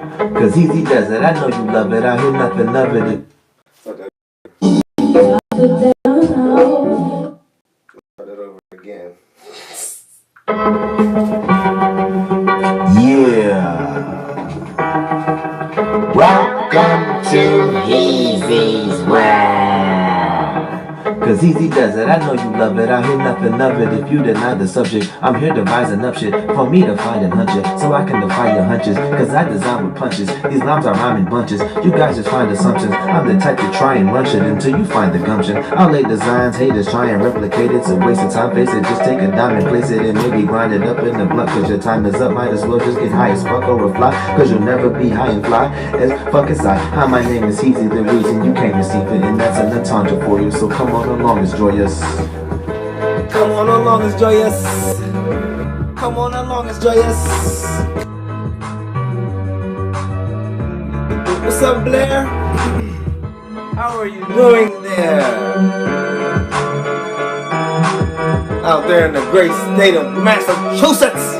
Cause Heezy does it, I know you love it, I hear nothing of it. Start it over again. Yeah. Welcome to Heezy's world. Cause Heezy does it, I know you love it, I hear nothing of it. If you deny the subject, I'm here devising up shit for me to find and hunch it, so I can defy your hunches. Cause I design with punches, these lines are rhyming bunches. You guys just find assumptions, I'm the type to try and run shit until you find the gumption. I'll lay designs, haters try and replicate it. It's a waste of time, face it, just take a dime and place it and maybe grind it up in the blunt. Cause your time is up, might as well just get high as fuck or a fly. Cause you'll never be high and fly as fuck as I. Hi, my name is Heezy, the reason you can't receive it, and that's an entendre for you, so come on along, it's joyous. Come on along, it's joyous. Come on along, it's joyous. What's up, Blair? How are you doing there? Out there in the great state of Massachusetts.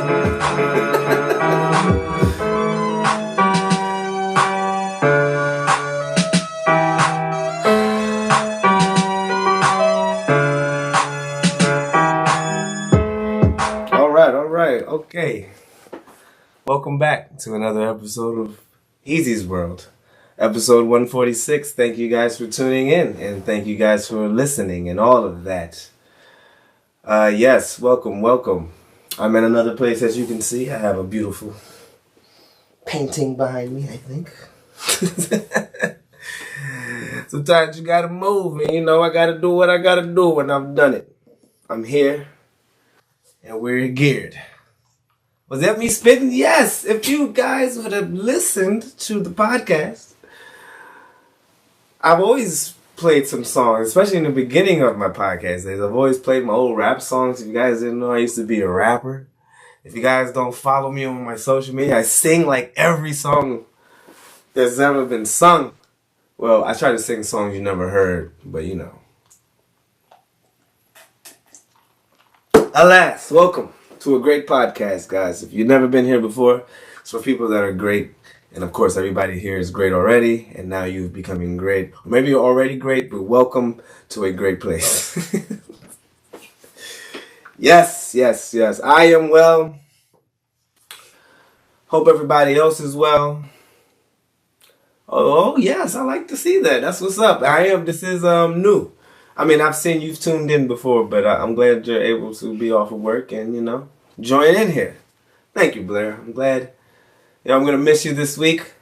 Okay, welcome back to another episode of Heezy's World, episode 146. Thank you guys for tuning in, and thank you guys for listening and all of that. Yes, welcome. I'm in another place, as you can see. I have a beautiful painting behind me, I think. Sometimes you gotta move, and you know I gotta do what I gotta do, and I've done it. I'm here, and we're geared. Was that me spitting? Yes. If you guys would have listened to the podcast, I've always played some songs, especially in the beginning of my podcast days. I've always played my old rap songs. If you guys didn't know, I used to be a rapper. If you guys don't follow me on my social media, I sing like every song that's ever been sung. Well, I try to sing songs you never heard, but you know. Alas, welcome to a great podcast, guys. If you've never been here before, it's for people that are great. And of course, everybody here is great already. And now you're becoming great. Or maybe you're already great, but welcome to a great place. Yes. I am well. Hope everybody else is well. Oh, yes. I like to see that. That's what's up. This is new. I mean, I've seen you've tuned in before, but I'm glad you're able to be off of work and, you know, join in here. Thank you, Blair. I'm glad. You know, I'm going to miss you this week.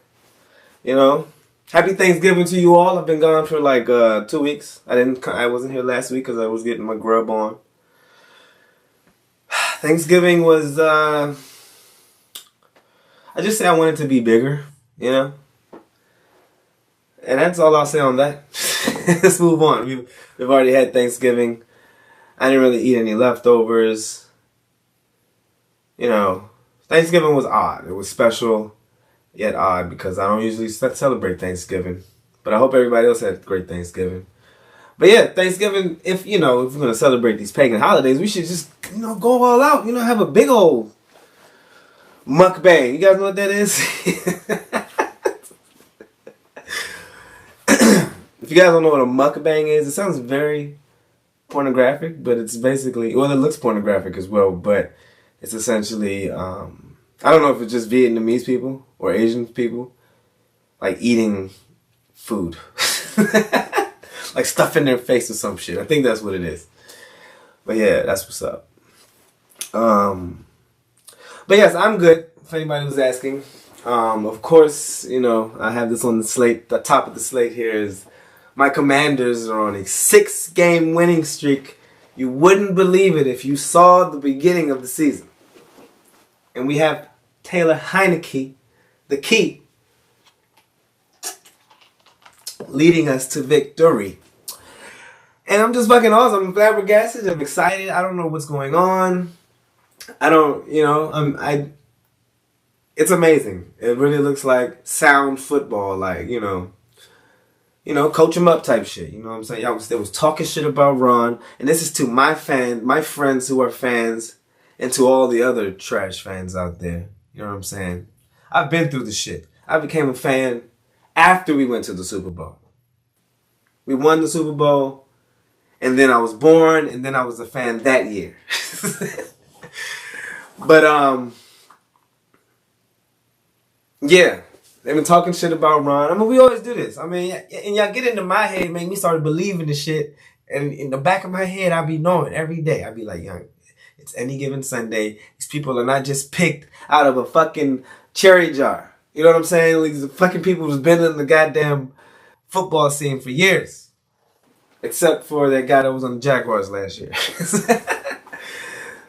You know, happy Thanksgiving to you all. I've been gone for like 2 weeks. I wasn't here last week because I was getting my grub on. Thanksgiving was, I just say I wanted to be bigger, you know. And that's all I'll say on that. Let's move on. We've already had Thanksgiving. I didn't really eat any leftovers. You know, Thanksgiving was odd. It was special, yet odd, because I don't usually celebrate Thanksgiving. But I hope everybody else had a great Thanksgiving. But yeah, Thanksgiving, if we're going to celebrate these pagan holidays, we should just, go all out. Have a big old mukbang. You guys know what that is? If you guys don't know what a mukbang is, it sounds very pornographic, but it's basically, well, it looks pornographic as well, but it's essentially, I don't know if it's just Vietnamese people or Asian people, like eating food. Like stuff in their face or some shit. I think that's what it is. But yeah, that's what's up. But yes, I'm good, if anybody was asking. Of course, I have this on the slate. The top of the slate here is my Commanders are on a 6-game winning streak. You wouldn't believe it if you saw the beginning of the season. And we have Taylor Heineke, the key, leading us to victory. And I'm just fucking awesome. I'm flabbergasted. I'm excited. I don't know what's going on. It's amazing. It really looks like sound football, like, coach him up type shit. You know what I'm saying? They was talking shit about Ron. And this is to my friends who are fans, and to all the other trash fans out there. You know what I'm saying? I've been through the shit. I became a fan after we went to the Super Bowl. We won the Super Bowl, and then I was born, and then I was a fan that year. But yeah, they've been talking shit about Ron. I mean, we always do this. I mean, and y'all get into my head, make me start believing the shit. And in the back of my head, I be knowing every day. I be like, young, it's any given Sunday. These people are not just picked out of a fucking cherry jar. You know what I'm saying? Like, these fucking people who's been in the goddamn football scene for years. Except for that guy that was on the Jaguars last year.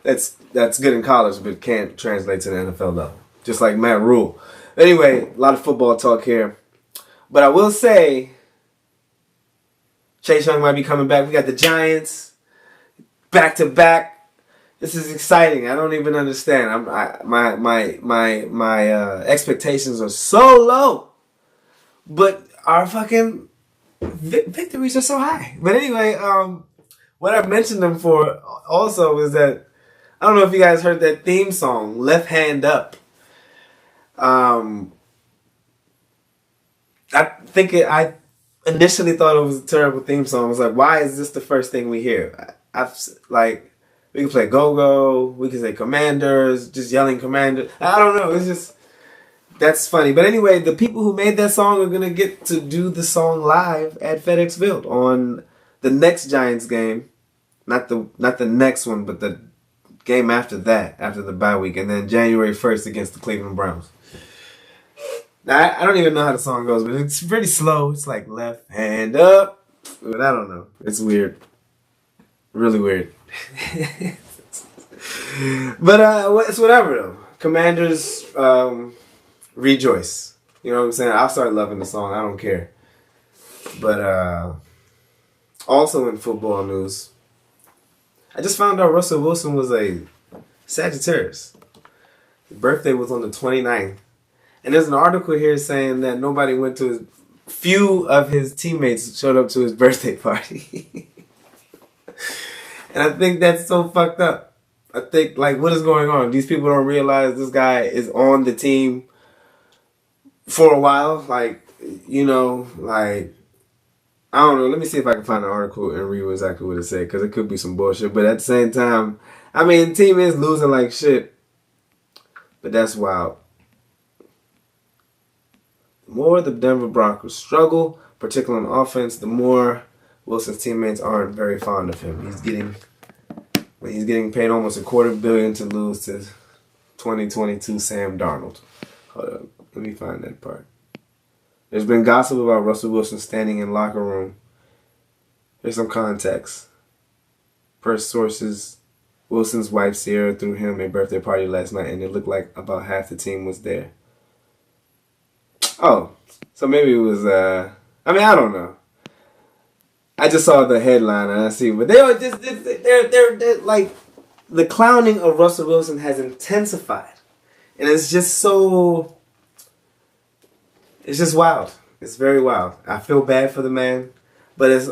That's good in college, but can't translate to the NFL level. Just like Matt Rule. Anyway, a lot of football talk here. But I will say, Chase Young might be coming back. We got the Giants back to back. This is exciting. I don't even understand. My expectations are so low, but our fucking victories are so high. But anyway, what I mentioned them for also is that I don't know if you guys heard that theme song, "Left Hand Up." I initially thought it was a terrible theme song. I was like, why is this the first thing we hear? We can play Go-Go, we can say Commanders, just yelling Commander. I don't know. It's just, that's funny. But anyway, the people who made that song are gonna get to do the song live at FedEx Field on the next Giants game, not the next one, but the game after that, after the bye week, and then January 1st against the Cleveland Browns. Now, I don't even know how the song goes, but it's pretty slow. It's like left hand up. But I don't know. It's weird. Really weird. But it's whatever, though. Commanders, rejoice. You know what I'm saying? I'll start loving the song. I don't care. But also in football news, I just found out Russell Wilson was a Sagittarius. His birthday was on the 29th. And there's an article here saying that nobody went to his... Few of his teammates showed up to his birthday party. And I think that's so fucked up. I think, like, what is going on? These people don't realize this guy is on the team for a while. Like, you know, like... I don't know. Let me see if I can find an article and read exactly what it said, because it could be some bullshit. But at the same time, I mean, the team is losing like shit. But that's wild. The more the Denver Broncos struggle, particularly on offense, the more Wilson's teammates aren't very fond of him. He's getting paid almost $250 million to lose to 2022 Sam Darnold. Hold up. Let me find that part. There's been gossip about Russell Wilson standing in locker room. Here's some context. Per sources, Wilson's wife Sierra threw him a birthday party last night, and it looked like about half the team was there. Oh, so maybe it was, I mean, I don't know. I just saw the headline and I see, but they are just, they're like, the clowning of Russell Wilson has intensified. And it's just so, it's just wild. It's very wild. I feel bad for the man, but it's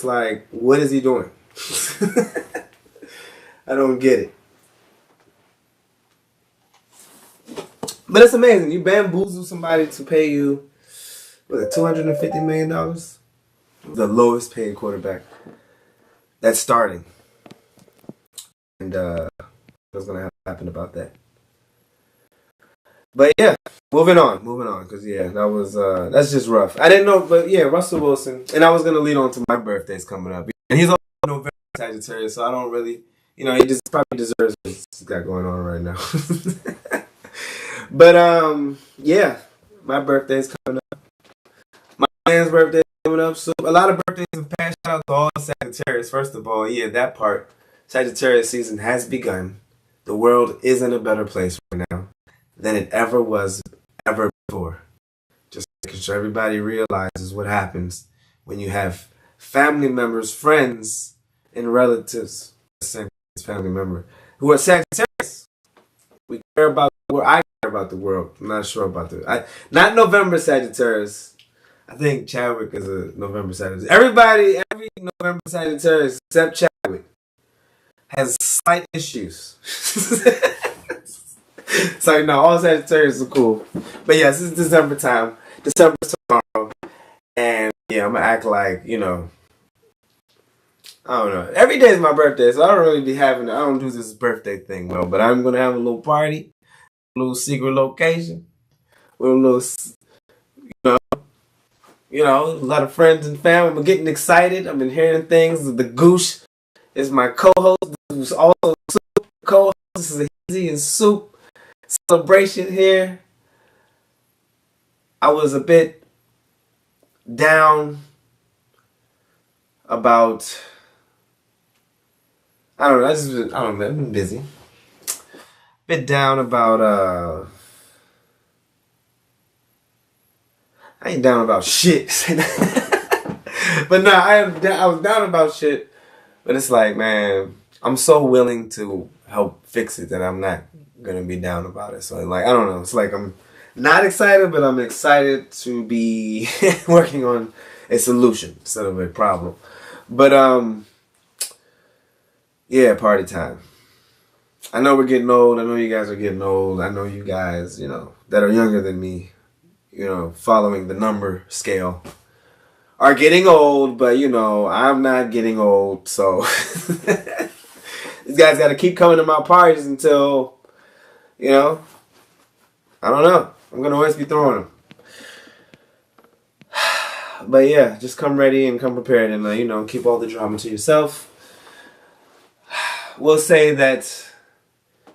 like, what is he doing? I don't get it. But it's amazing. You bamboozle somebody to pay you, what is it, $250 million? The lowest paid quarterback that's starting. And what's going to happen about that? But yeah, moving on, because yeah, that's just rough. I didn't know, but yeah, Russell Wilson, and I was going to lead on to my birthdays coming up. And he's also November Sagittarius, so I don't really, you know, he just probably deserves what he's got going on right now. But yeah, my birthday's coming up. My man's birthday coming up. So a lot of birthdays have passed. Shout out to all Sagittarius. First of all, yeah, that part. Sagittarius season has begun. The world is in a better place right now than it ever was ever before. Just making sure everybody realizes what happens when you have family members, friends, and relatives, family member, who are Sagittarius. We care about I care about the world. I'm not sure about not November Sagittarius. I think Chadwick is a November Sagittarius. Every November Sagittarius except Chadwick has slight issues. So no, all Sagittarius are cool. But yes, it's December time. December's tomorrow. And yeah, I'm gonna act like, I don't know. Every day is my birthday, so I don't really be having I don't do this birthday thing well, but I'm gonna have a little party, a little secret location, with a little a lot of friends and family. I'm getting excited. I've been hearing things. The Goosh is my co-host. Who's also Soup co-host. This is a Heezy and Soup celebration here. I was a bit down about. I don't know. I don't know. I've been busy. Bit down about. I ain't down about shit. But no, I was down about shit. But it's like, man, I'm so willing to help fix it that I'm not gonna be down about it. So like, I don't know. It's like I'm not excited, but I'm excited to be working on a solution instead of a problem. But yeah, party time. I know we're getting old. I know you guys are getting old. I know you guys, that are younger than me, following the number scale, are getting old, but I'm not getting old, so these guys got to keep coming to my parties until, I don't know. I'm gonna always be throwing them. But yeah, just come ready and come prepared, and keep all the drama to yourself. We'll say that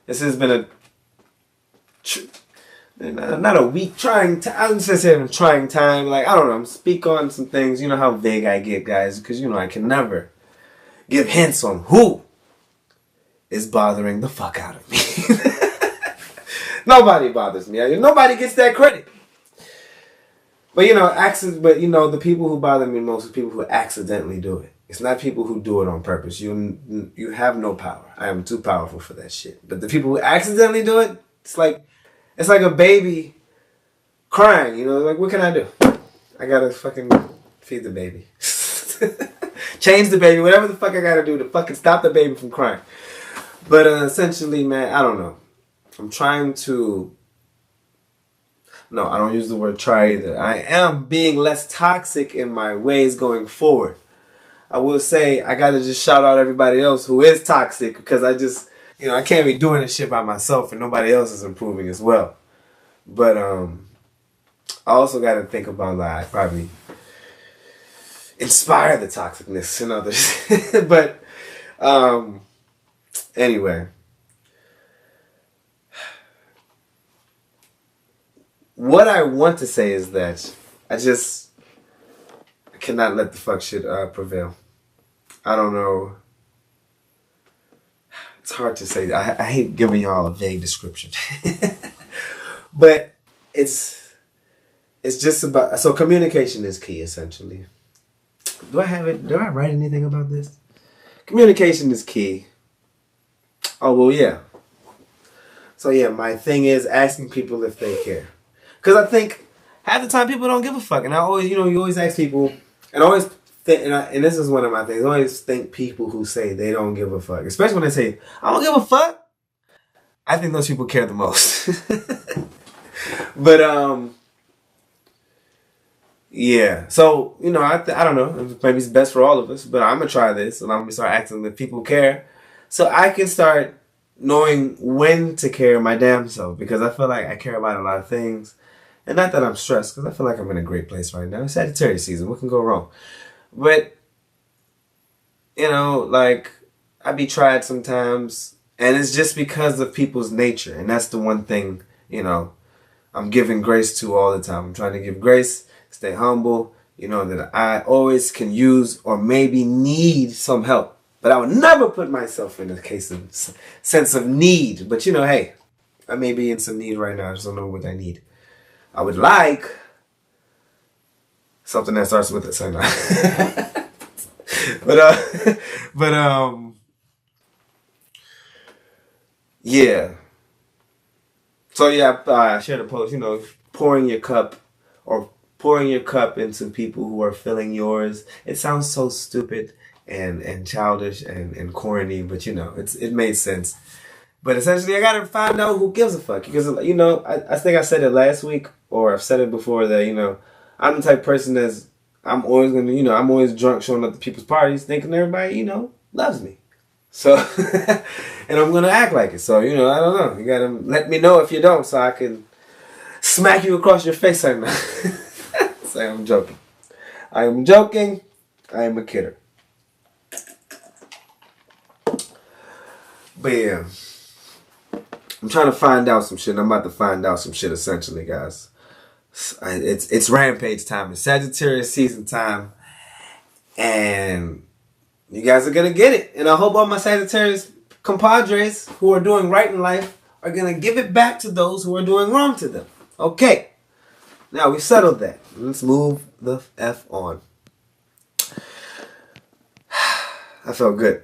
this has been not a week trying time. I'm just saying trying time. Like, I don't know. Speak on some things. You know how vague I get, guys, because I can never give hints on who is bothering the fuck out of me. Nobody bothers me. Nobody gets that credit. But the people who bother me most are people who accidentally do it. It's not people who do it on purpose. You have no power. I am too powerful for that shit. But the people who accidentally do it, it's like a baby crying. Like, what can I do? I gotta fucking feed the baby, change the baby, whatever the fuck I gotta do to fucking stop the baby from crying. But essentially, man, I don't know. I'm trying to. No, I don't use the word try either. I am being less toxic in my ways going forward. I will say I gotta just shout out everybody else who is toxic, because I just, I can't be doing this shit by myself and nobody else is improving as well. But I also gotta think about I probably inspire the toxicness in others. But anyway. What I want to say is that I cannot let the fuck shit prevail. I don't know. It's hard to say. I hate giving y'all a vague description. But it's just about... So communication is key, essentially. Do I write anything about this? Communication is key. Oh, well, yeah. So, yeah, my thing is asking people if they care. Because I think half the time people don't give a fuck. And I always, you always ask people... And I always think... And this is one of my things. I always think people who say they don't give a fuck. Especially when they say, I don't give a fuck. I think those people care the most. But, yeah. So, I don't know. Maybe it's best for all of us. But I'm going to try this. And I'm going to start acting that people care. So I can start knowing when to care my damn self. Because I feel like I care about a lot of things. And not that I'm stressed. Because I feel like I'm in a great place right now. It's Sagittarius season. What can go wrong? But, I be tried sometimes. And it's just because of people's nature. And that's the one thing, I'm giving grace to all the time. I'm trying to give grace, stay humble, that I always can use or maybe need some help. But I would never put myself in a case of sense of need. But, hey, I may be in some need right now. I just don't know what I need. I would like something that starts with a sign. Yeah. So yeah, I shared a post, pouring your cup into people who are filling yours. It sounds so stupid and childish and corny, but it made sense. But essentially, I gotta find out who gives a fuck. Because, you know, I think I said it last week, or I've said it before, that, you know, I'm the type of person that's, I'm always gonna, you know, I'm always drunk showing up to people's parties thinking everybody, you know, loves me. So, and I'm gonna act like it. So, you know, I don't know. You gotta let me know if you don't, so I can smack you across your face right now. Say I'm joking. I am joking. I am a kidder. But yeah. I'm trying to find out some shit. I'm about to find out some shit essentially, guys. It's Rampage time. It's Sagittarius season time. And you guys are gonna get it. And I hope all my Sagittarius compadres who are doing right in life are gonna give it back to those who are doing wrong to them. Okay. Now we've settled that. Let's move the F on. I felt good.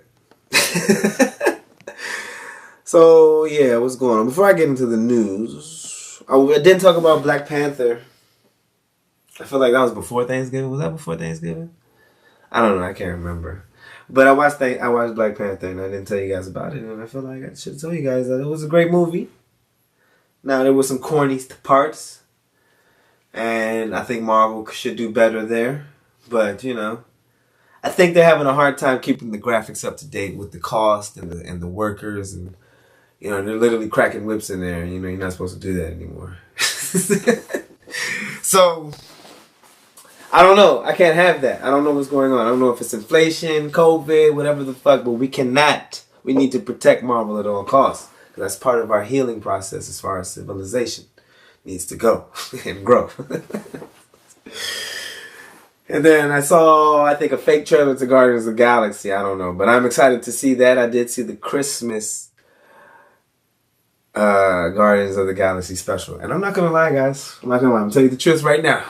So, yeah, what's going on? Before I get into the news, I didn't talk about Black Panther. I feel like that was before Thanksgiving. Was that before Thanksgiving? I don't know. I can't remember. But I watched Black Panther, and I didn't tell you guys about it. And I feel like I should tell you guys that it was a great movie. Now, there were some corny parts. And I think Marvel should do better there. But, you know, I think they're having a hard time keeping the graphics up to date with the cost and the workers. And, you know, they're literally cracking whips in there. And, you know, you're not supposed to do that anymore. So, I don't know. I can't have that. I don't know what's going on. I don't know if it's inflation, COVID, whatever the fuck. But we cannot. We need to protect Marvel at all costs. Because that's part of our healing process as far as civilization needs to go and grow. And then I saw, I think, a fake trailer to Guardians of the Galaxy. I don't know. But I'm excited to see that. I did see the Christmas Guardians of the Galaxy special. And I'm not going to lie, guys. I'm not going to lie. I'm going to tell you the truth right now.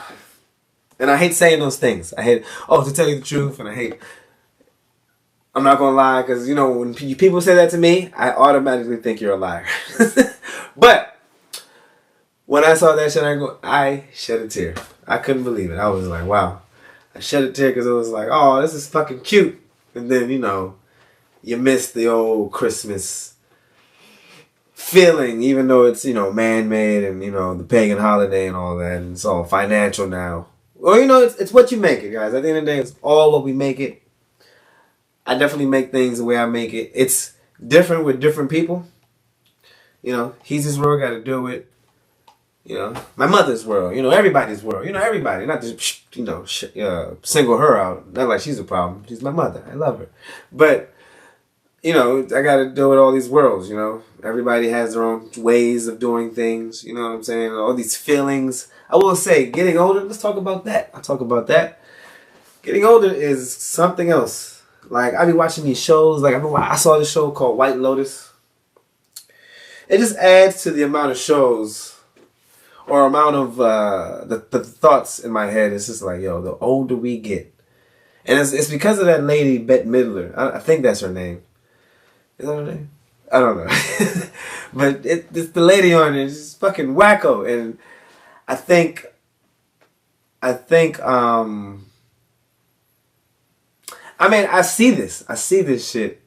And I hate saying those things. I hate, to tell you the truth. And I hate, I'm not going to lie. Because, you know, when people say that to me, I automatically think you're a liar. But when I saw that shit, I shed a tear. I couldn't believe it. I was like, wow. I shed a tear because it was like, oh, this is fucking cute. And then, you know, you miss the old Christmas feeling, even though it's, you know, man-made and, you know, the pagan holiday and all that. And it's all financial now. Well, you know, it's what you make it, guys. At the end of the day, it's all what we make it. I definitely make things the way I make it. It's different with different people. You know, Heezy's world got to do with, you know, my mother's world, you know, everybody's world, you know, everybody, not just, you know, single her out, not like she's a problem, she's my mother, I love her, but, you know, I gotta deal with all these worlds, you know, everybody has their own ways of doing things, you know what I'm saying, all these feelings. I will say, getting older, let's talk about that. I'll talk about that. Getting older is something else. Like, I be watching these shows, like, I saw this show called White Lotus. It just adds to the amount of shows or amount of the thoughts in my head. It's just like, yo, the older we get. And it's because of that lady, Bette Midler. I think that's her name. Is that her name? I don't know. But it's the lady on it. It's fucking wacko. And I think, I mean, I see this shit.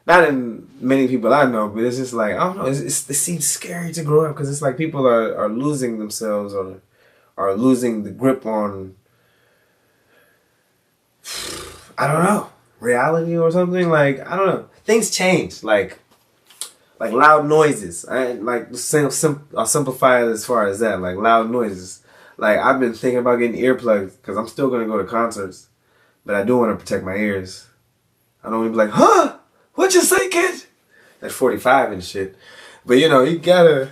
Not in many people I know, but it's just like, I don't know, it seems scary to grow up because it's like people are losing themselves or are losing the grip on, I don't know, reality or something. Like, I don't know. Things change. Like loud noises. I'll simplify it as far as that. Like loud noises. Like, I've been thinking about getting earplugs because I'm still going to go to concerts, but I do want to protect my ears. I don't want to be like, huh? What you say, kid? At 45 and shit. But, you know, you gotta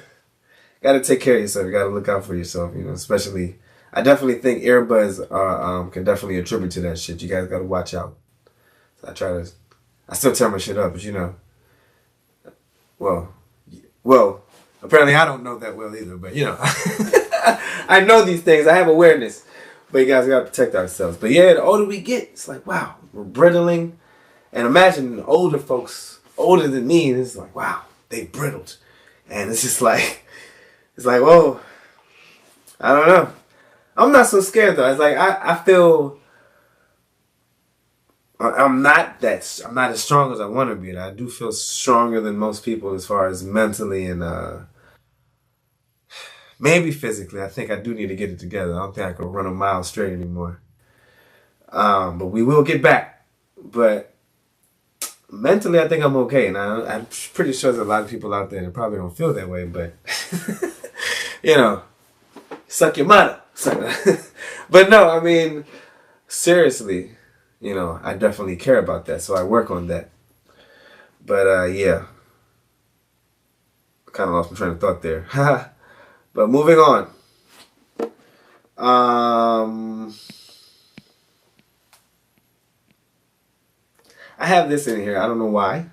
take care of yourself. You gotta look out for yourself, you know, especially, I definitely think earbuds can definitely attribute to that shit. You guys gotta watch out. So I still tear my shit up, but you know, well, apparently I don't know that well either, but you know, I know these things. I have awareness, but you guys gotta protect ourselves. But yeah, the older we get, it's like, wow, we're brittling. And imagine older folks, older than me, and it's like, wow, they brittled. And it's just like, whoa, I don't know. I'm not so scared though. It's like, I feel I'm not as strong as I want to be. And I do feel stronger than most people as far as mentally and maybe physically. I think I do need to get it together. I don't think I can run a mile straight anymore. But we will get back. But mentally, I think I'm okay. And I'm pretty sure there's a lot of people out there that probably don't feel that way. But, you know, suck your mother. But no, I mean, seriously, you know, I definitely care about that. So I work on that. But yeah, kind of lost my train of thought there. But moving on. I have this in here. I don't know why.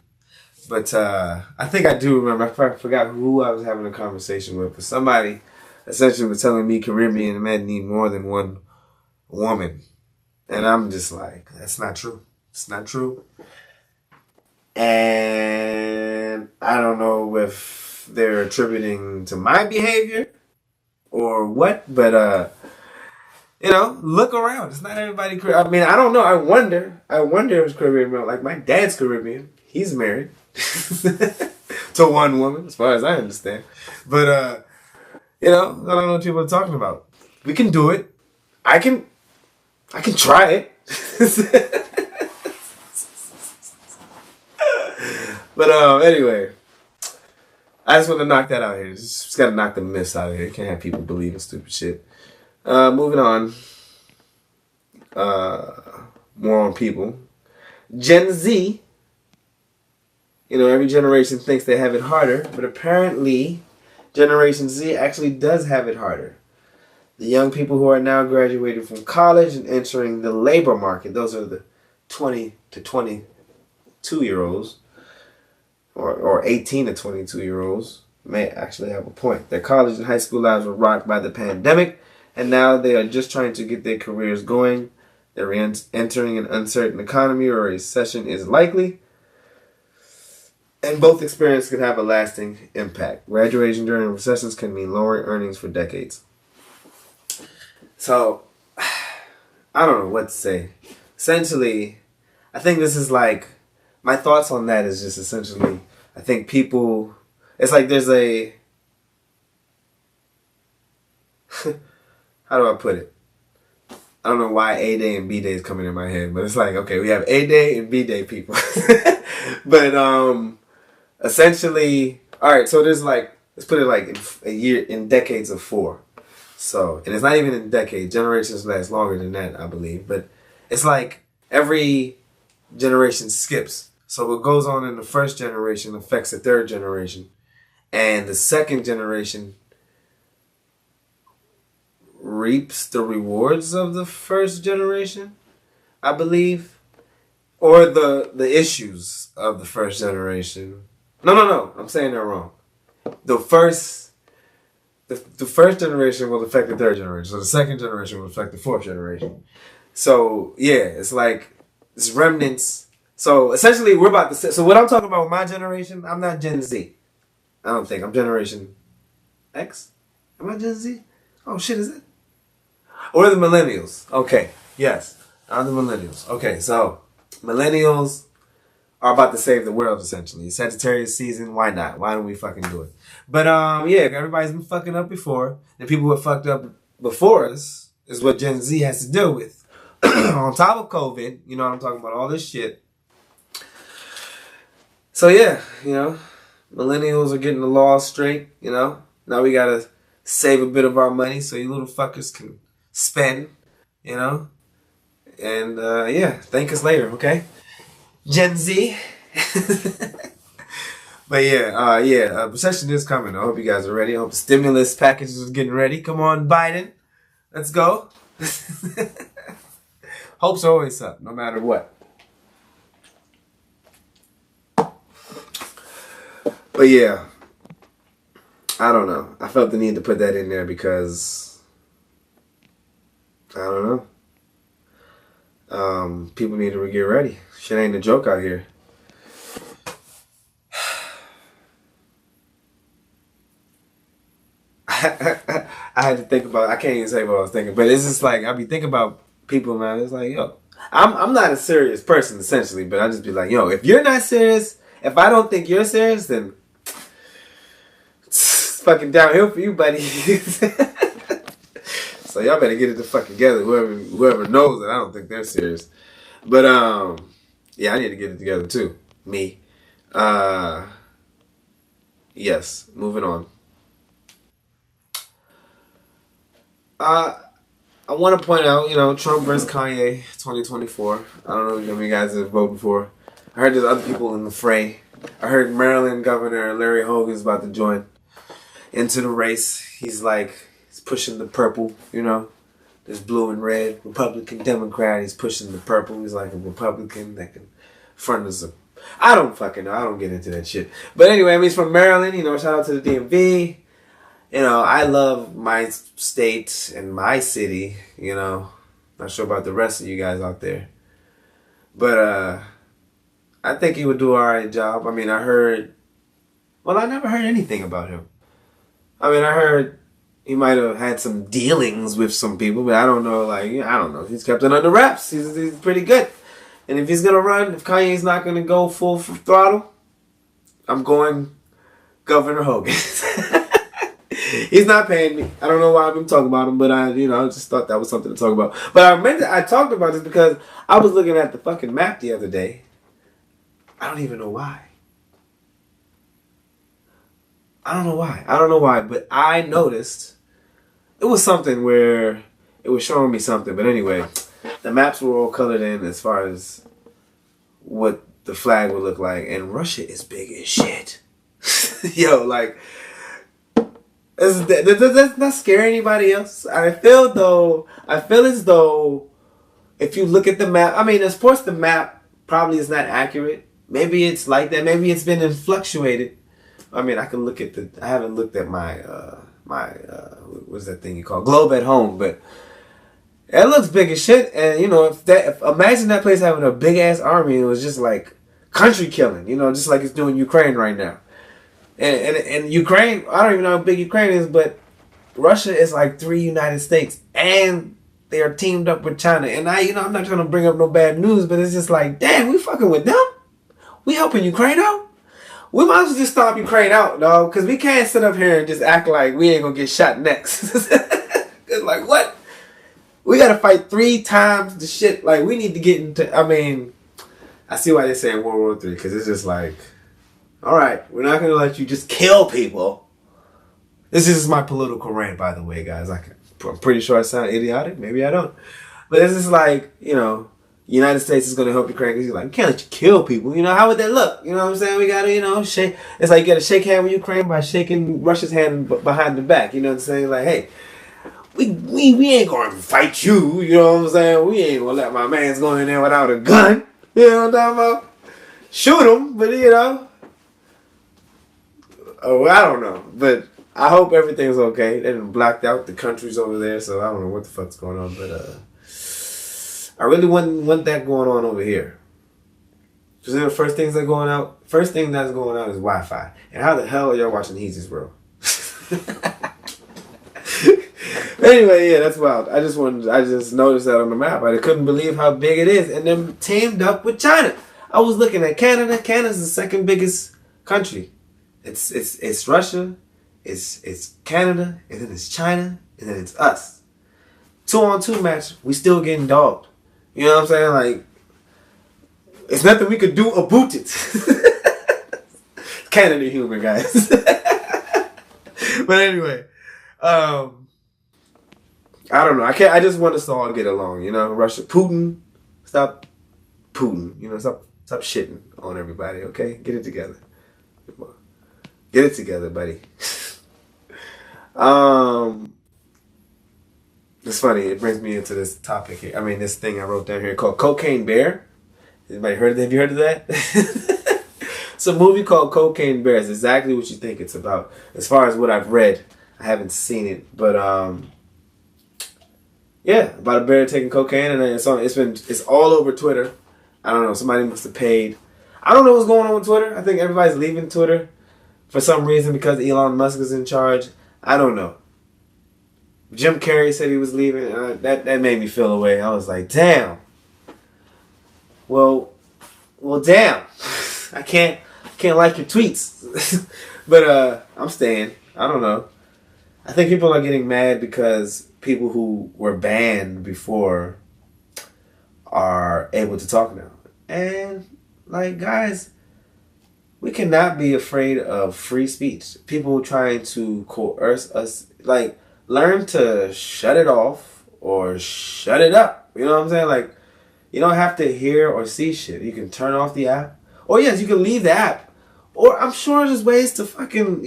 But I think I do remember. I forgot who I was having a conversation with. But somebody essentially was telling me Caribbean men need more than one woman. And I'm just like, that's not true. It's not true. And I don't know if they're attributing to my behavior or what. But, you know, look around. It's not everybody. I mean, I don't know. I wonder if it's Caribbean men. Like, my dad's Caribbean. He's married. To one woman, as far as I understand. But, you know, I don't know what people are talking about. We can do it. I can try it. But, anyway. I just want to knock that out here. Just got to knock the myths out of here. You can't have people believing stupid shit. Moving on. More on people. Gen Z. You know, every generation thinks they have it harder, but apparently Generation Z actually does have it harder. The young people who are now graduating from college and entering the labor market, those are the 20 to 22-year-olds, or 18 to 22-year-olds, may actually have a point. Their college and high school lives were rocked by the pandemic, and now they are just trying to get their careers going. They're entering an uncertain economy, or a recession is likely. And both experiences can have a lasting impact. Graduation during recessions can mean lower earnings for decades. So, I don't know what to say. Essentially, I think this is like, my thoughts on that is just essentially, I think people, it's like there's a, how do I put it? I don't know why A Day and B Day is coming in my head, but it's like, okay, we have A Day and B Day people. But, essentially, all right, so there's like, let's put it like in decades of 4. So, and it's not even in decades. Generations last longer than that, I believe. But it's like every generation skips. So what goes on in the first generation affects the third generation. And the second generation reaps the rewards of the first generation, I believe. Or the issues of the first generation. No. I'm saying that wrong. The first generation will affect the third generation. So the second generation will affect the fourth generation. So, yeah, it's like, it's remnants. So, essentially, we're about to say, so what I'm talking about with my generation, I'm not Gen Z. I don't think. I'm Generation X? Am I Gen Z? Oh, shit, is it? Or the millennials. Okay, yes. I'm the millennials. Okay, so, millennials are about to save the world, essentially. Sagittarius season, why not? Why don't we fucking do it? But, yeah, everybody's been fucking up before. And people who have fucked up before us is what Gen Z has to deal with. On top of COVID, you know what I'm talking about, all this shit. So, yeah, you know, millennials are getting the laws straight, you know. Now we gotta save a bit of our money so you little fuckers can spend, you know. And, yeah, thank us later, okay? Gen Z. But yeah, recession is coming. I hope you guys are ready. I hope the stimulus packages is getting ready. Come on, Biden. Let's go. Hopes are always up, no matter what. But yeah, I don't know. I felt the need to put that in there because, I don't know. People need to get ready. Shit ain't a joke out here. I had to think about, I can't even say what I was thinking, but it's just like, I be thinking about people, man. It's like, yo, I'm not a serious person essentially, but I just be like, yo, if you're not serious, if I don't think you're serious, then it's fucking downhill for you, buddy. So y'all better get it the fuck together. Whoever knows that I don't think they're serious. But yeah, I need to get it together too. Me. Yes. Moving on. I want to point out, Trump versus Kanye 2024. I don't know if you guys have voted for. I heard there's other people in the fray. I heard Maryland Governor Larry Hogan's about to join into the race. He's pushing the purple, There's blue and red, Republican, Democrat. He's pushing the purple. He's like a Republican that can front us up. I don't fucking know. I don't get into that shit. But anyway, he's from Maryland. Shout out to the DMV. I love my state and my city, Not sure about the rest of you guys out there. But I think he would do an alright job. I never heard anything about him. I heard he might have had some dealings with some people, but I don't know, I don't know. He's kept it under wraps. He's pretty good. And if he's going to run, if Kanye's not going to go full throttle, I'm going Governor Hogan. He's not paying me. I don't know why I've been talking about him, but I just thought that was something to talk about. But I talked about this because I was looking at the fucking map the other day. I don't even know why. I don't know why, but I noticed it was something where it was showing me something. But anyway, the maps were all colored in as far as what the flag would look like, and Russia is big as shit. Yo, does that scare anybody else? I feel as though if you look at the map, of course the map probably is not accurate. Maybe it's like that. Maybe it's been fluctuated. I can look at I haven't looked at my what's that thing you call globe at home, but it looks big as shit. And imagine that place having a big ass army. It was just like country killing, just like it's doing Ukraine right now. And Ukraine, I don't even know how big Ukraine is, but Russia is like 3 United States, and they are teamed up with China. And I'm not trying to bring up no bad news, but it's just like, damn, we fucking with them. We helping Ukraine out. We might as well just stomp Ukraine out, dog, because we can't sit up here and just act like we ain't gonna get shot next. Cause what? We gotta fight 3 times the shit. We need to get into. I see why they're saying World War III, because it's just like, all right, we're not gonna let you just kill people. This is my political rant, by the way, guys. I'm pretty sure I sound idiotic. Maybe I don't. But it's just like, United States is going to help Ukraine because you're like, we can't let you kill people. How would that look? You know what I'm saying? We got to, shake. It's like you got to shake hand with Ukraine by shaking Russia's hand behind the back. You know what I'm saying? Like, hey, we ain't going to fight you. You know what I'm saying? We ain't going to let my man's go in there without a gun. You know what I'm talking about? Shoot him, but oh, I don't know. But I hope everything's okay. They done blacked out the countries over there, so I don't know what the fuck's going on. But I really want that going on over here. Because the first thing that's going out is Wi-Fi. And how the hell are y'all watching Heezy's World? Anyway, yeah, that's wild. I just noticed that on the map. I couldn't believe how big it is. And then teamed up with China. I was looking at Canada. Canada's the second biggest country. It's Russia, it's Canada, and then it's China, and then it's us. 2-on-2 match, we still getting dogged. You know what I'm saying? It's nothing we could do about it. Canada humor, guys. But anyway, I don't know. I just want us to all get along. Russia, Putin, stop Putin. Stop shitting on everybody. Okay, get it together. Get it together, buddy. It's funny. It brings me into this topic here. This thing I wrote down here called Cocaine Bear. Anybody heard of that? Have you heard of that? It's a movie called Cocaine Bear. It's exactly what you think it's about. As far as what I've read, I haven't seen it, but yeah, about a bear taking cocaine, and it's all over Twitter. I don't know. Somebody must have paid. I don't know what's going on with Twitter. I think everybody's leaving Twitter for some reason because Elon Musk is in charge. I don't know. Jim Carrey said he was leaving. That made me feel away. I was like, damn. well, damn. I can't like your tweets. But I'm staying. I don't know. I think people are getting mad because people who were banned before are able to talk now. And like, guys, we cannot be afraid of free speech. People trying to coerce us, like, learn to shut it off or shut it up. You know what I'm saying? Like, you don't have to hear or see shit. You can turn off the app. Or yes, you can leave the app. Or I'm sure there's ways to fucking,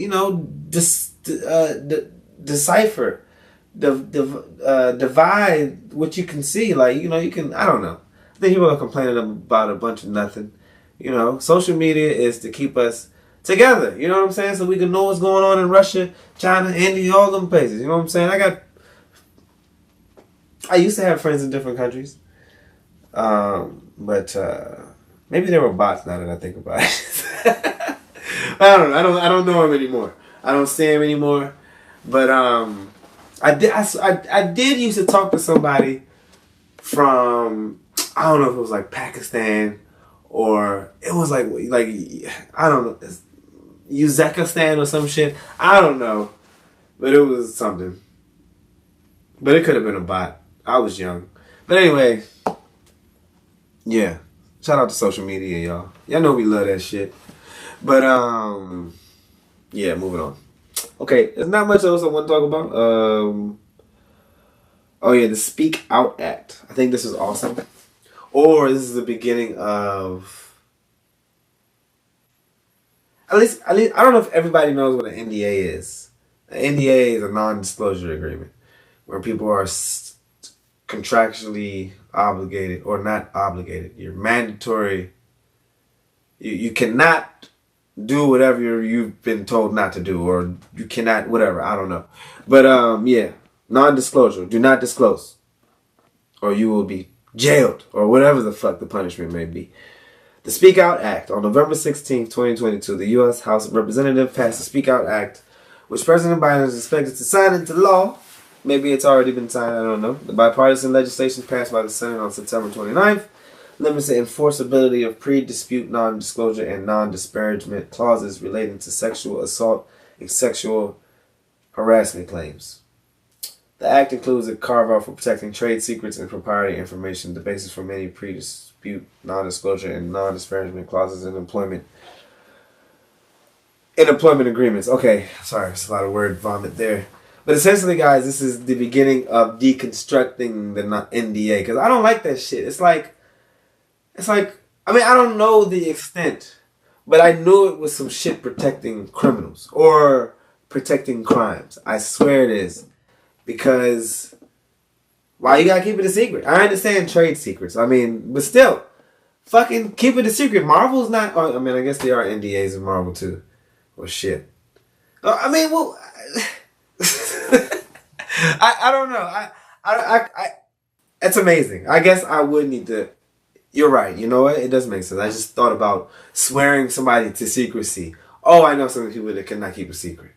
decipher, divide what you can see. Like, you can, I don't know. I think people are complaining about a bunch of nothing. Social media is to keep us together. You know what I'm saying? So we can know what's going on in Russia, China, India, all them places. You know what I'm saying? I used to have friends in different countries. But maybe they were bots now that I think about it. I don't know. I don't know him anymore. I don't see him anymore. But I did used to talk to somebody from, I don't know if it was like Pakistan or it was like I don't know, Uzbekistan or some shit. I don't know, but it was something. But it could have been a bot. I was young. But anyway, yeah. Shout out to social media, y'all. Y'all know we love that shit. But yeah, moving on. Okay, there's not much else I want to talk about. Oh yeah, the Speak Out Act. I think this is awesome. Or this is the beginning of, at least I don't know if everybody knows what an NDA is. An NDA is a non-disclosure agreement where people are contractually obligated or not obligated. You're mandatory. You cannot do whatever you've been told not to do, or you cannot whatever. I don't know, but yeah, non-disclosure. Do not disclose, or you will be jailed, or whatever the fuck the punishment may be. The Speak Out Act. On November 16th, 2022, the U.S. House of Representatives passed the Speak Out Act, which President Biden is expected to sign into law. Maybe it's already been signed, I don't know. The bipartisan legislation passed by the Senate on September 29th limits the enforceability of pre-dispute non-disclosure and non-disparagement clauses relating to sexual assault and sexual harassment claims. The act includes a carve-out for protecting trade secrets and proprietary information, the basis for many pre-dispute non-disclosure and non-disparagement clauses in employment agreements. Okay, sorry, it's a lot of word vomit there. But essentially, guys, this is the beginning of deconstructing the NDA, because I don't like that shit. It's like, I mean, I don't know the extent, but I knew it was some shit protecting criminals or protecting crimes. I swear it is. Because why you gotta keep it a secret? I understand trade secrets. I mean, but still, fucking keep it a secret. Marvel's not, I mean, I guess there are NDAs in Marvel too. Well, shit. I mean, well, I don't know. I it's amazing. I guess I would need to. You're right. You know what? It does make sense. I just thought about swearing somebody to secrecy. Oh, I know some people that cannot keep a secret.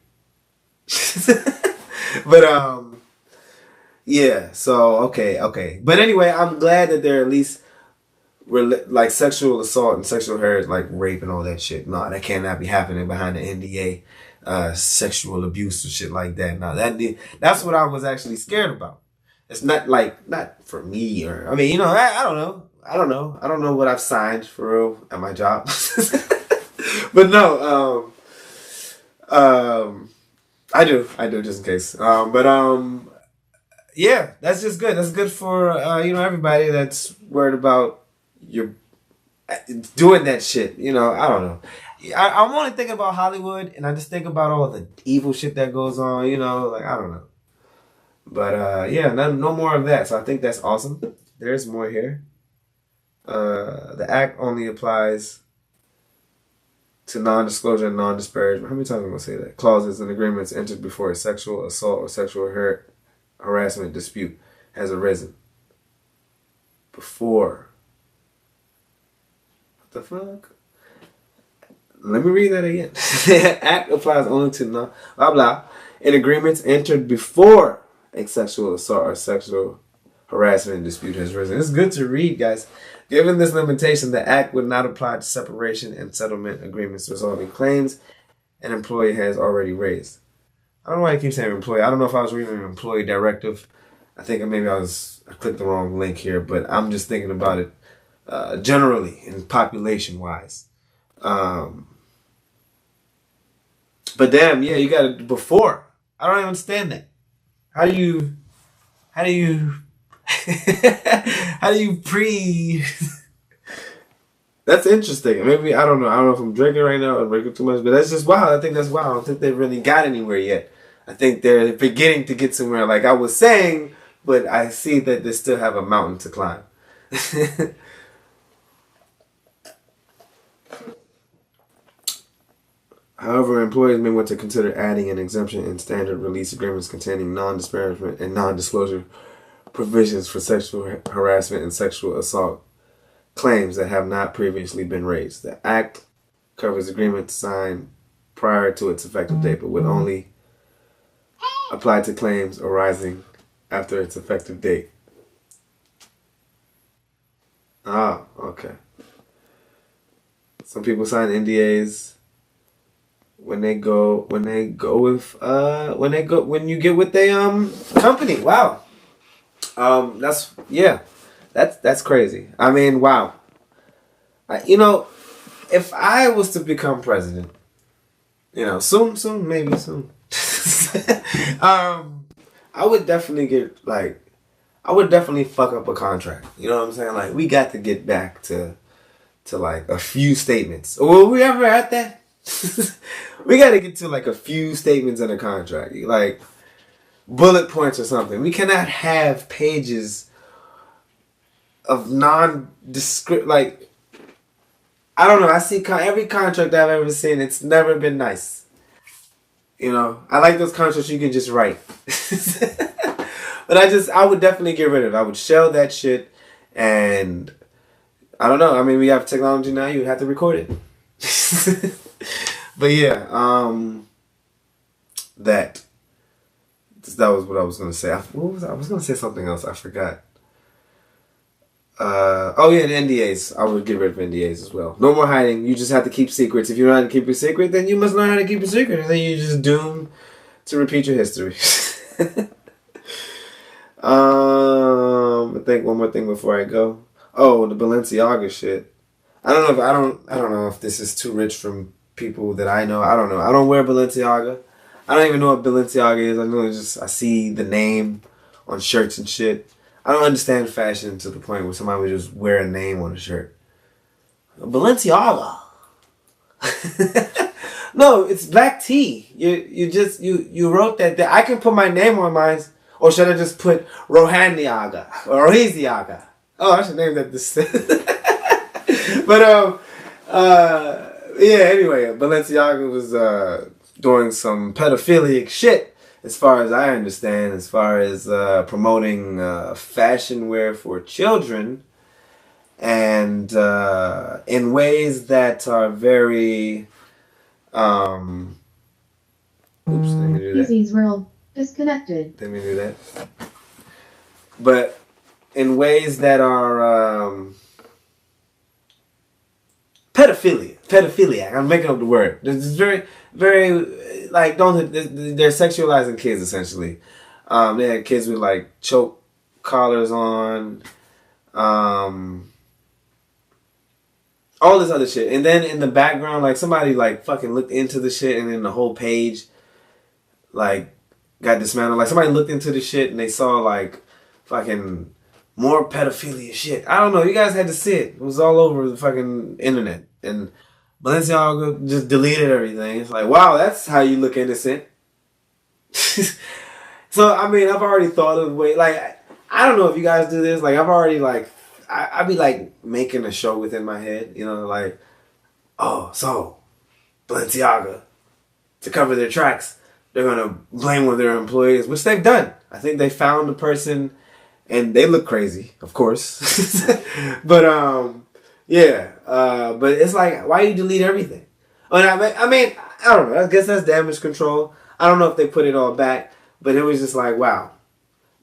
But yeah. So okay. But anyway, I'm glad that they're at least like sexual assault and sexual harassment, like rape and all that shit. No, that cannot be happening behind the NDA. Sexual abuse or shit like that. No, that's what I was actually scared about. It's not for me, or I mean, you know, I don't know. I don't know what I've signed for real at my job. But no, I do just in case. Yeah, that's just good. That's good for everybody that's worried about your doing that shit. You know, I don't know. I'm only thinking about Hollywood, and I just think about all the evil shit that goes on. You know, like I don't know. But yeah, no more of that. So I think that's awesome. There's more here. The act only applies to non-disclosure and non-disparagement. How many times am I going to say that? Clauses and agreements entered before a sexual assault or sexual harassment dispute has arisen. Before. What the fuck? Let me read that again. The act applies only to blah blah in agreements entered before a sexual assault or sexual harassment and dispute has risen. It's good to read, guys. Given this limitation, the Act would not apply to separation and settlement agreements resolving claims an employee has already raised. I don't know why I keep saying employee. I don't know if I was reading an employee directive. I think maybe I clicked the wrong link here, but I'm just thinking about it generally and population-wise. But damn, yeah, you got it before. I don't even understand that. How do you how do you pre That's interesting. Maybe I don't know. I don't know if I'm drinking right now or drinking too much, but that's just wild. I think that's wild. I don't think they really got anywhere yet. I think they're beginning to get somewhere, like I was saying, but I see that they still have a mountain to climb. However, employers may want to consider adding an exemption in standard release agreements containing non-disparagement and non-disclosure provisions for sexual harassment and sexual assault claims that have not previously been raised. The Act covers agreements signed prior to its effective date, but would only apply to claims arising after its effective date. Ah, okay. Some people sign NDAs when you get with a company. Wow. That's crazy. I mean, wow. If I was to become president, soon, maybe soon. I would definitely fuck up a contract. You know what I'm saying? Like, we got to get back to like a few statements. Were we ever at that? We got to get to like a few statements in a contract, like bullet points or something. We cannot have pages of nondescript. Like, I don't know. I see every contract I've ever seen. It's never been nice. I like those contracts you can just write. But I would definitely get rid of it. I would shell that shit, and I don't know. I mean, we have technology now. You would have to record it. But yeah, that was what I was gonna say. I was gonna say something else. I forgot. The NDAs. I would get rid of NDAs as well. No more hiding. You just have to keep secrets. If you know how to keep a secret, then you must learn how to keep a secret, and then you're just doomed to repeat your history. I think one more thing before I go. Oh, the Balenciaga shit. I don't know if this is too rich from people that I know. I don't know. I don't wear Balenciaga. I don't even know what Balenciaga is. I see the name on shirts and shit. I don't understand fashion to the point where somebody would just wear a name on a shirt. Balenciaga. No, it's black tea. You wrote that. I can put my name on mine, or should I just put Rohaniaga or Heezy? Oh, I should name that this. But anyway, Balenciaga was doing some pedophilic shit, as far as I understand, as far as promoting fashion wear for children, and in ways that are very oops, let me do that. Heezy's world disconnected. Let me do that. But in ways that are pedophiliac. I'm making up the word. It's very, very they're sexualizing kids essentially. They had kids with like choke collars on, all this other shit, and then in the background, like somebody like fucking looked into the shit, and then the whole page like got dismantled. Like somebody looked into the shit and they saw like fucking more pedophilia shit. I don't know. You guys had to see it. It was all over the fucking internet. And Balenciaga just deleted everything. It's like, wow, that's how you look innocent. So, I mean, I've already thought of way, like, I don't know if you guys do this. Like, I've already, like, I be, like, making a show within my head. Like, oh, so, Balenciaga, to cover their tracks, they're going to blame one of their employees, which they've done. I think they found the person, and they look crazy, of course. But, but it's like, why you delete everything? I mean, I don't know. I guess that's damage control. I don't know if they put it all back, but it was just like, wow.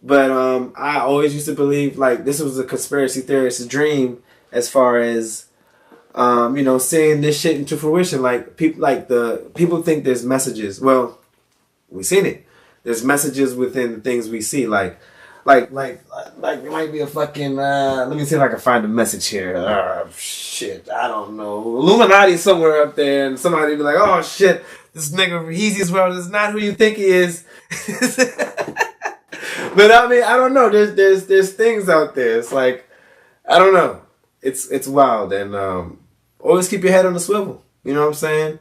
But I always used to believe like this was a conspiracy theorist's dream as far as seeing this shit into fruition. Like people think there's messages. Well, we've seen it. There's messages within the things we see. Like it might be a fucking. Let me see if I can find a message here. Shit, I don't know. Illuminati somewhere up there, and somebody be like, "Oh shit, this nigga from Heezy's world is not who you think he is." But I mean, I don't know. There's things out there. It's like I don't know. It's wild, and always keep your head on the swivel. You know what I'm saying?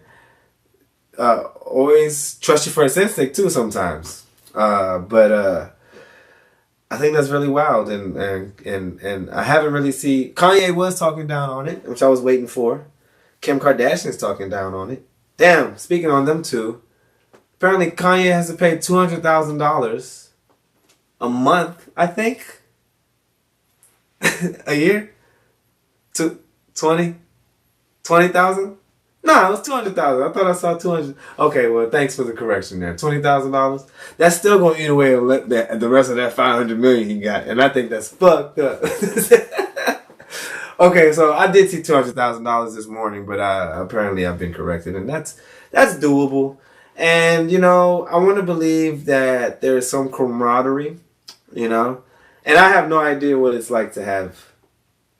Always trust your first instinct too. Sometimes, but I think that's really wild, and I haven't really seen. Kanye was talking down on it, which I was waiting for. Kim Kardashian's talking down on it. Damn, speaking on them two, apparently Kanye has to pay $200,000 a month, I think. A year? 20,000? No, it was 200,000. I thought I saw 200. Okay, well, thanks for the correction there. $20,000. That's still gonna eat away the rest of that 500 million he got, and I think that's fucked up. Okay, so I did see $200,000 this morning, but apparently I've been corrected, and that's doable. And I want to believe that there's some camaraderie, and I have no idea what it's like to have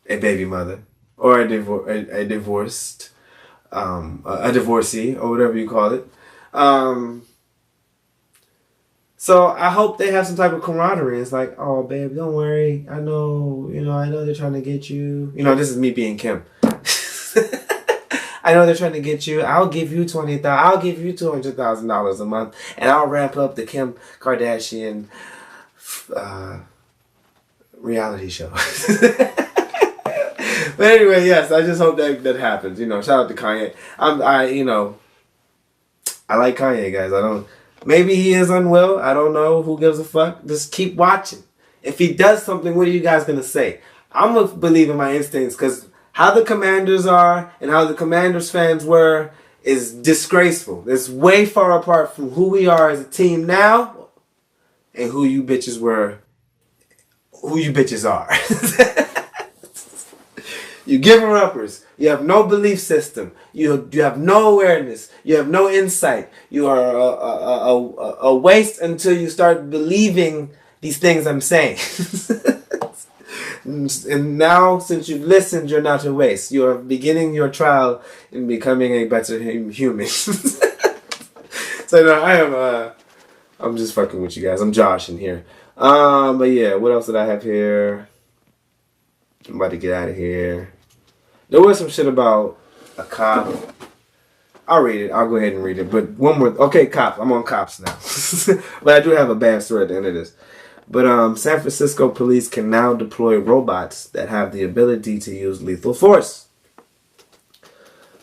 a baby mother or a divorced. A divorcee or whatever you call it. So I hope they have some type of camaraderie. It's like, oh, babe, don't worry. I know they're trying to get you. This is me being Kim. I know they're trying to get you. I'll give you I'll give you $200,000 a month, and I'll ramp up the Kim Kardashian reality show. But anyway, yes, I just hope that happens. Shout out to Kanye. I like Kanye, guys. Maybe he is unwell. I don't know. Who gives a fuck? Just keep watching. If he does something, what are you guys gonna say? I'm gonna believe in my instincts, because how the Commanders are and how the Commanders fans were is disgraceful. It's way far apart from who we are as a team now and who you bitches are. You giver-uppers. You have no belief system. You have no awareness. You have no insight. You are a waste until you start believing these things I'm saying. And now, since you've listened, you're not a waste. You are beginning your trial in becoming a better human. So no, I'm just fucking with you guys. I'm Josh in here. But yeah, what else did I have here? I'm about to get out of here. There was some shit about a cop. I'll read it. I'll go ahead and read it. But one more. Okay, cops. I'm on cops now. But I do have a bad story at the end of this. But San Francisco police can now deploy robots that have the ability to use lethal force.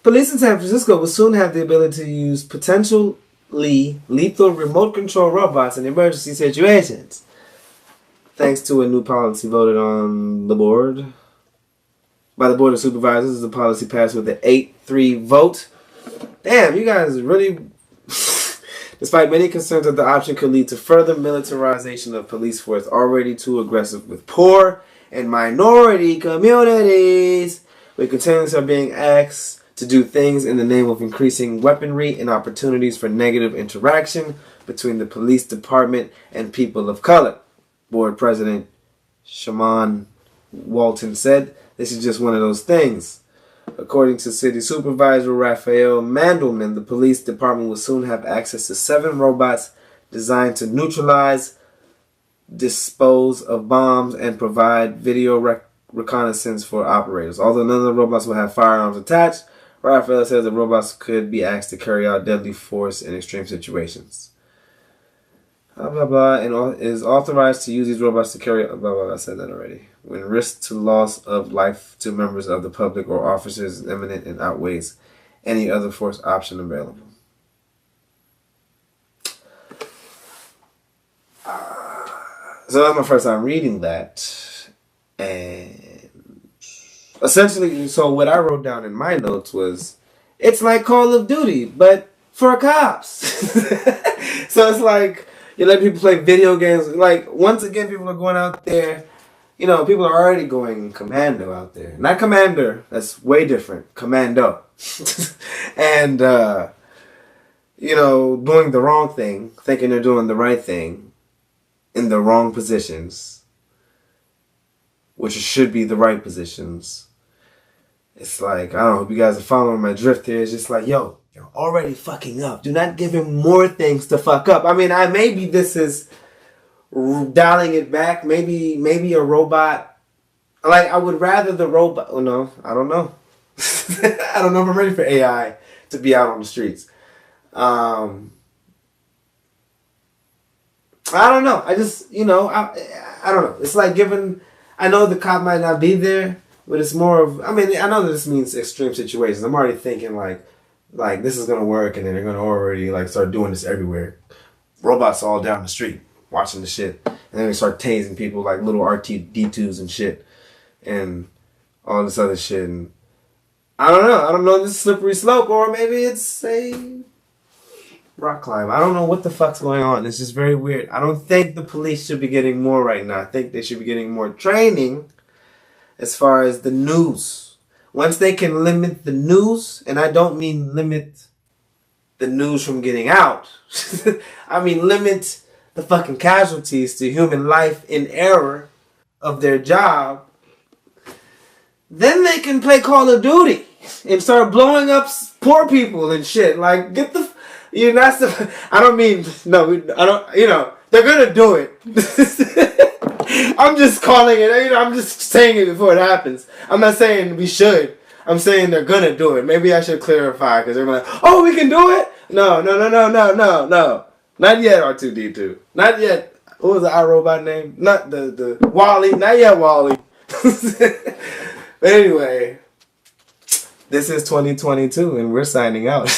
Police in San Francisco will soon have the ability to use potentially lethal remote control robots in emergency situations, thanks to a new policy voted on the board by the Board of Supervisors. The policy passed with an 8-3 vote. Damn, you guys really... Despite many concerns that the option could lead to further militarization of police force already too aggressive with poor and minority communities, we continuously are being asked to do things in the name of increasing weaponry and opportunities for negative interaction between the police department and people of color. Board President Shaman Walton said, "This is just one of those things." According to City Supervisor Raphael Mandelman, the police department will soon have access to 7 robots designed to neutralize, dispose of bombs, and provide video reconnaissance for operators. Although none of the robots will have firearms attached, Raphael says the robots could be asked to carry out deadly force in extreme situations. Blah, blah, blah, and is authorized to use these robots to carry out, blah, blah, blah, I said that already. When risk to loss of life to members of the public or officers is imminent and outweighs any other force option available. So that's my first time reading that. And essentially, so what I wrote down in my notes was, it's like Call of Duty, but for cops. So it's like, You let people play video games. Like, once again, people are going out there. You know, people are already going commando out there. Not commander. That's way different. Commando. And, you know, doing the wrong thing. Thinking they're doing the right thing. In the wrong positions. Which should be the right positions. It's like, I don't know if you guys are following my drift here. It's just like, yo, you're already fucking up. Do not give him more things to fuck up. I mean, maybe this is dialing it back. Maybe a robot. Like, I would rather the robot. Oh, no, I don't know. I don't know if I'm ready for AI to be out on the streets. I don't know. I just, you know, I don't know. It's like giving. I know the cop might not be there. But it's more of, I mean, I know that this means extreme situations. I'm already thinking like this is going to work, and then they're going to already like start doing this everywhere. Robots all down the street watching the shit. And then they start tasing people like little R2-D2s and shit. And all this other shit. And I don't know if this is slippery slope, or maybe it's a rock climb. I don't know what the fuck's going on. It's just very weird. I don't think the police should be getting more right now. I think they should be getting more training. As far as the news. Once they can limit the news, and I don't mean limit the news from getting out. I mean limit the fucking casualties to human life in error of their job. Then they can play Call of Duty and start blowing up poor people and shit. Like, get the... You're not... I don't mean... No, I don't... You know, they're gonna do it. I'm just calling it, you know, I'm just saying it before it happens. I'm not saying we should. I'm saying they're gonna do it. Maybe I should clarify, because they're like, oh, we can do it? No. Not yet, R2-D2. Not yet. What was the iRobot name? Not the Wally. Not yet, Wally. But anyway, this is 2022, and we're signing out.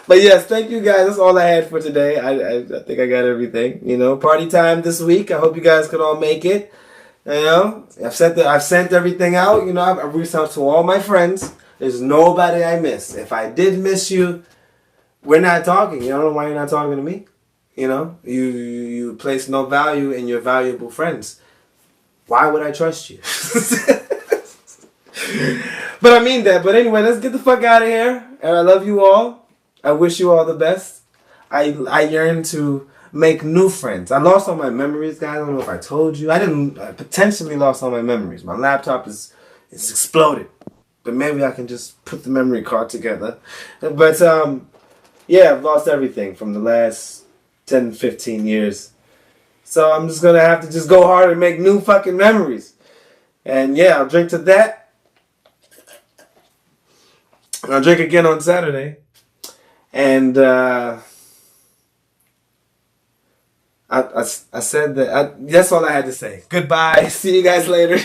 But yes, thank you guys. That's all I had for today. I think I got everything. You know, party time this week. I hope you guys could all make it. You know, I've sent everything out. You know, I've reached out to all my friends. There's nobody I miss. If I did miss you, we're not talking. You don't know why you're not talking to me. You know, you place no value in your valuable friends. Why would I trust you? But I mean that. But anyway, let's get the fuck out of here. And I love you all. I wish you all the best. I yearn to make new friends. I lost all my memories, guys. I don't know if I told you. I potentially lost all my memories. My laptop is exploded. But maybe I can just put the memory card together. But, yeah, I've lost everything from the last 10, 15 years. So I'm just going to have to just go hard and make new fucking memories. And, yeah, I'll drink to that. And I'll drink again on Saturday. And I said that. That's all I had to say. Goodbye. See you guys later.